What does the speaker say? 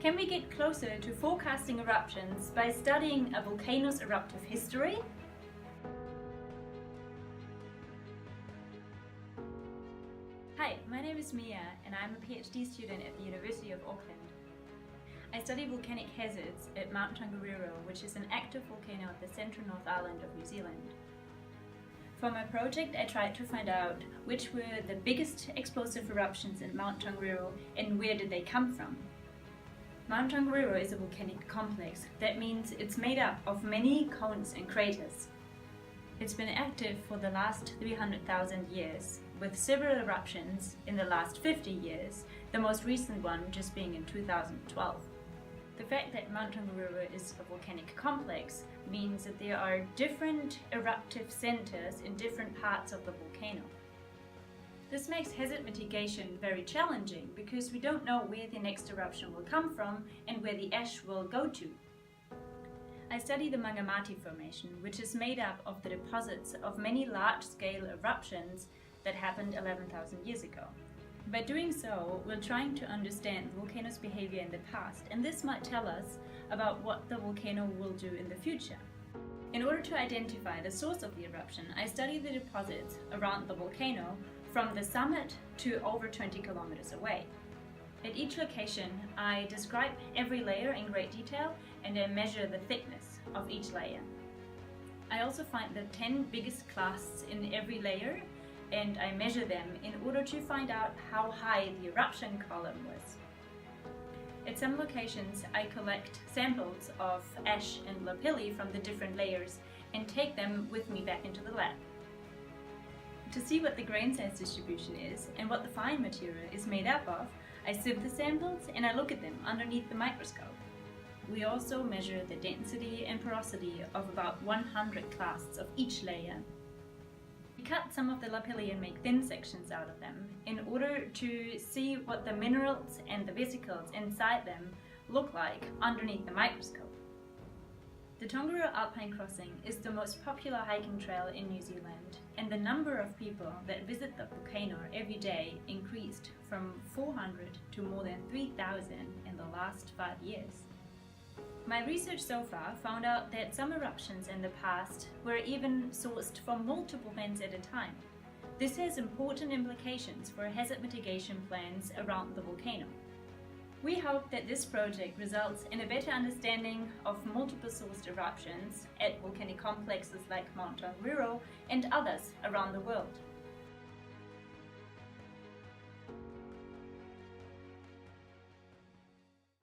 Can we get closer to forecasting eruptions by studying a volcano's eruptive history? Hi, my name is Mirja and I'm a PhD student at the University of Auckland. I study volcanic hazards at Mount Tongariro, which is an active volcano at the central North Island of New Zealand. For my project, I tried to find out which were the biggest explosive eruptions in Mount Tongariro and where did they come from. Mount Tongariro is a volcanic complex. That means it's made up of many cones and craters. It's been active for the last 300,000 years, with several eruptions in the last 50 years, the most recent one just being in 2012. The fact that Mount Tongariro is a volcanic complex means that there are different eruptive centers in different parts of the volcano. This makes hazard mitigation very challenging because we don't know where the next eruption will come from and where the ash will go to. I study the Mangamati Formation, which is made up of the deposits of many large-scale eruptions that happened 11,000 years ago. By doing so, we're trying to understand the volcano's behavior in the past, and this might tell us about what the volcano will do in the future. In order to identify the source of the eruption, I study the deposits around the volcano from the summit to over 20 kilometers away. At each location, I describe every layer in great detail and I measure the thickness of each layer. I also find the 10 biggest clasts in every layer and I measure them in order to find out how high the eruption column was. At some locations, I collect samples of ash and lapilli from the different layers and take them with me back into the lab. To see what the grain size distribution is and what the fine material is made up of, I sieve the samples and I look at them underneath the microscope. We also measure the density and porosity of about 100 clasts of each layer. We cut some of the lapilli and make thin sections out of them in order to see what the minerals and the vesicles inside them look like underneath the microscope. The Tongariro Alpine Crossing is the most popular hiking trail in New Zealand, and the number of people that visit the volcano every day increased from 400 to more than 3,000 in the last 5 years. My research so far found out that some eruptions in the past were even sourced from multiple vents at a time. This has important implications for hazard mitigation plans around the volcano. We hope that this project results in a better understanding of multiple sourced eruptions at volcanic complexes like Mount Tongariro and others around the world.